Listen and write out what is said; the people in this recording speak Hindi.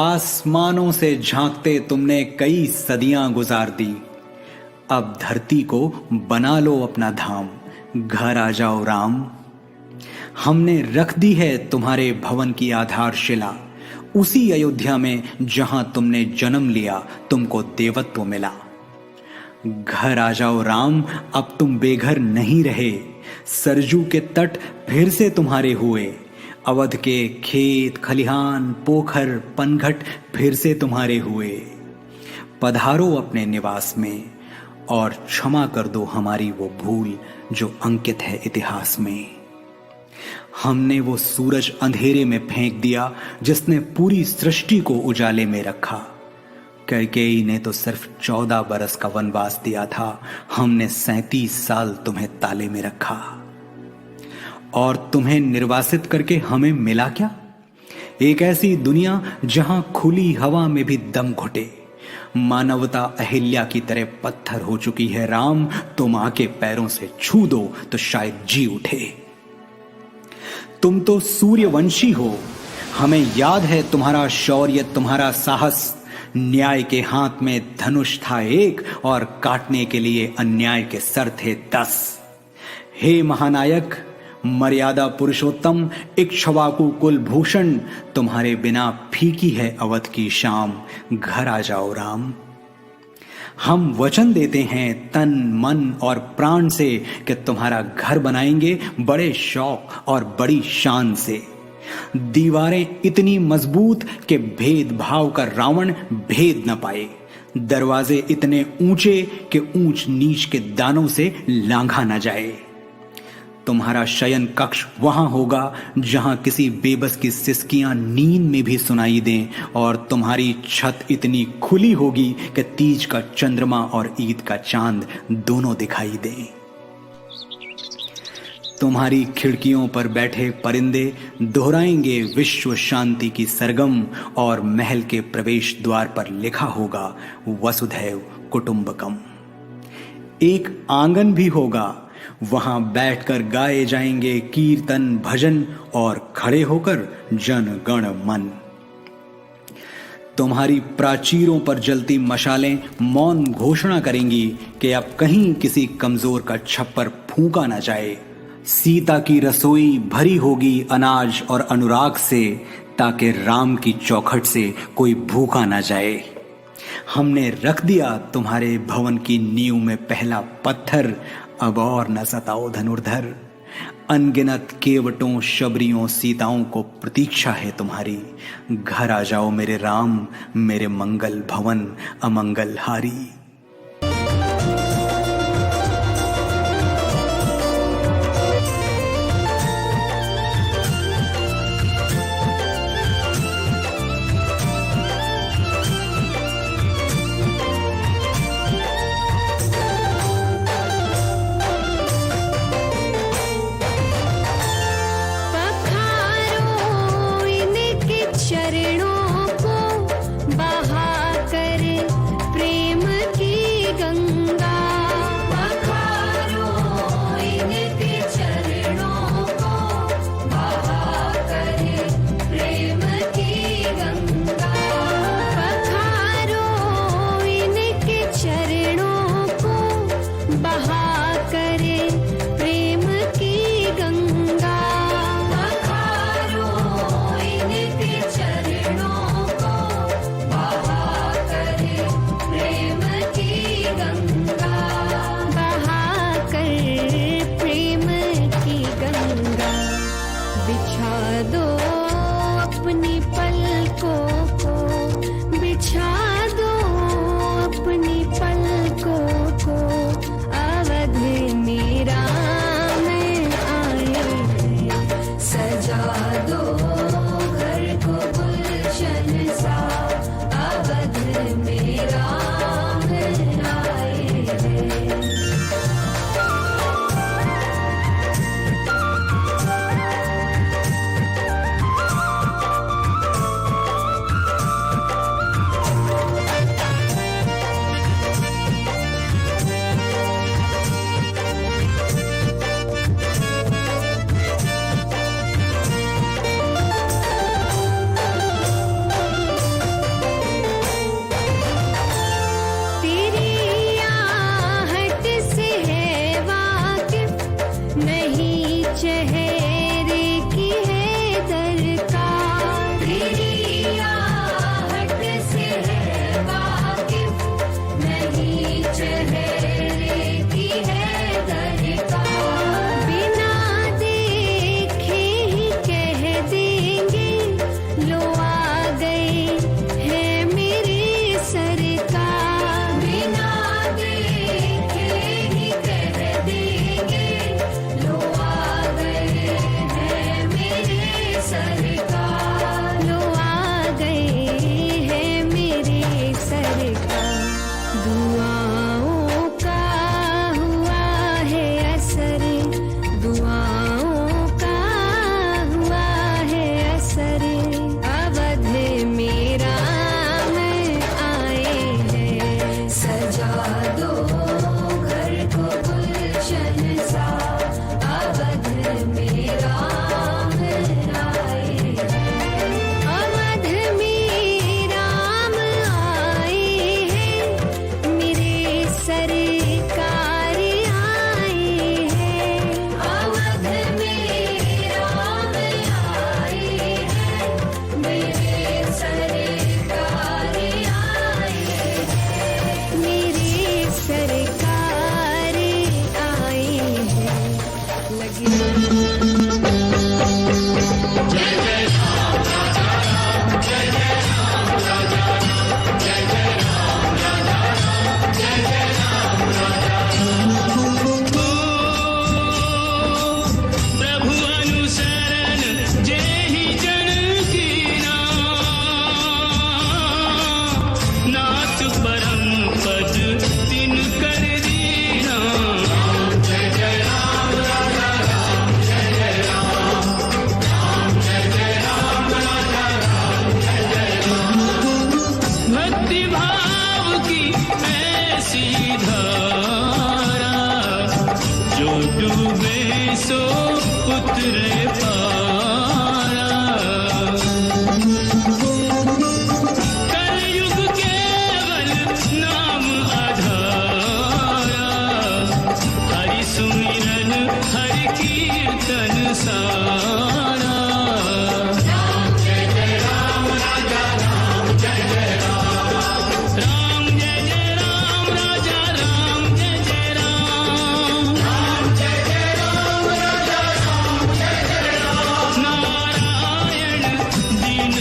आसमानों से झांकते तुमने कई सदियां गुजार दी। अब धरती को बना लो अपना धाम, घर आ जाओ राम। हमने रख दी है तुम्हारे भवन की आधारशिला, उसी अयोध्या में जहां तुमने जन्म लिया तुमको देवत्व मिला। घर आ जाओ राम, अब तुम बेघर नहीं रहे। सरजू के तट फिर से तुम्हारे हुए, अवध के खेत खलिहान पोखर पनघट फिर से तुम्हारे हुए। पधारो अपने निवास में और क्षमा कर दो हमारी वो भूल जो अंकित है इतिहास में। हमने वो सूरज अंधेरे में फेंक दिया जिसने पूरी सृष्टि को उजाले में रखा। कैकेयी ने तो सिर्फ 14 बरस का वनवास दिया था, हमने 37 साल तुम्हें ताले में रखा। और तुम्हें निर्वासित करके हमें मिला क्या? एक ऐसी दुनिया जहां खुली हवा में भी दम घुटे। मानवता अहिल्या की तरह पत्थर हो चुकी है राम, तुम आके पैरों से छू दो तो शायद जी उठे। तुम तो सूर्यवंशी हो, हमें याद है तुम्हारा शौर्य तुम्हारा साहस। न्याय के हाथ में धनुष था एक और काटने के लिए अन्याय के सर थे 10। हे महानायक मर्यादा पुरुषोत्तम इक्ष्वाकु कुलभूषण, तुम्हारे बिना फीकी है अवध की शाम, घर आ जाओ राम। हम वचन देते हैं तन मन और प्राण से कि तुम्हारा घर बनाएंगे बड़े शौक और बड़ी शान से। दीवारें इतनी मजबूत कि भेदभाव का रावण भेद न पाए, दरवाजे इतने ऊंचे कि ऊंच नीच के दानों से लांघा न जाए। तुम्हारा शयन कक्ष वहां होगा जहां किसी बेबस की सिसकियां नींद में भी सुनाई दें, और तुम्हारी छत इतनी खुली होगी कि तीज का चंद्रमा और ईद का चांद दोनों दिखाई दें। तुम्हारी खिड़कियों पर बैठे परिंदे दोहराएंगे विश्व शांति की सरगम, और महल के प्रवेश द्वार पर लिखा होगा वसुधैव कुटुंबकम। एक आंगन भी होगा, वहां बैठकर गाए जाएंगे कीर्तन भजन और खड़े होकर जन गण मन। तुम्हारी प्राचीरों पर जलती मशालें मौन घोषणा करेंगी कि अब कहीं किसी कमजोर का छप्पर फूंका ना जाए। सीता की रसोई भरी होगी अनाज और अनुराग से, ताकि राम की चौखट से कोई भूखा ना जाए। हमने रख दिया तुम्हारे भवन की नींव में पहला पत्थर, अब और न सताओ धनुर्धर। अनगिनत केवटों शबरियों सीताओं को प्रतीक्षा है तुम्हारी, घर आ जाओ मेरे राम, मेरे मंगल भवन अमंगल हारी। चरणों को बहाकर प्रेम रे पारा। कलयुग केवल नाम आधारा, हरि सुमिरन हरि कीर्तन सारा। राम जय जय राम राजा राम जय जय राम। राम जय जय राम राजा राम जय जय राम। राम जय जय राम राजा राम जय जय राम। नारायण दीन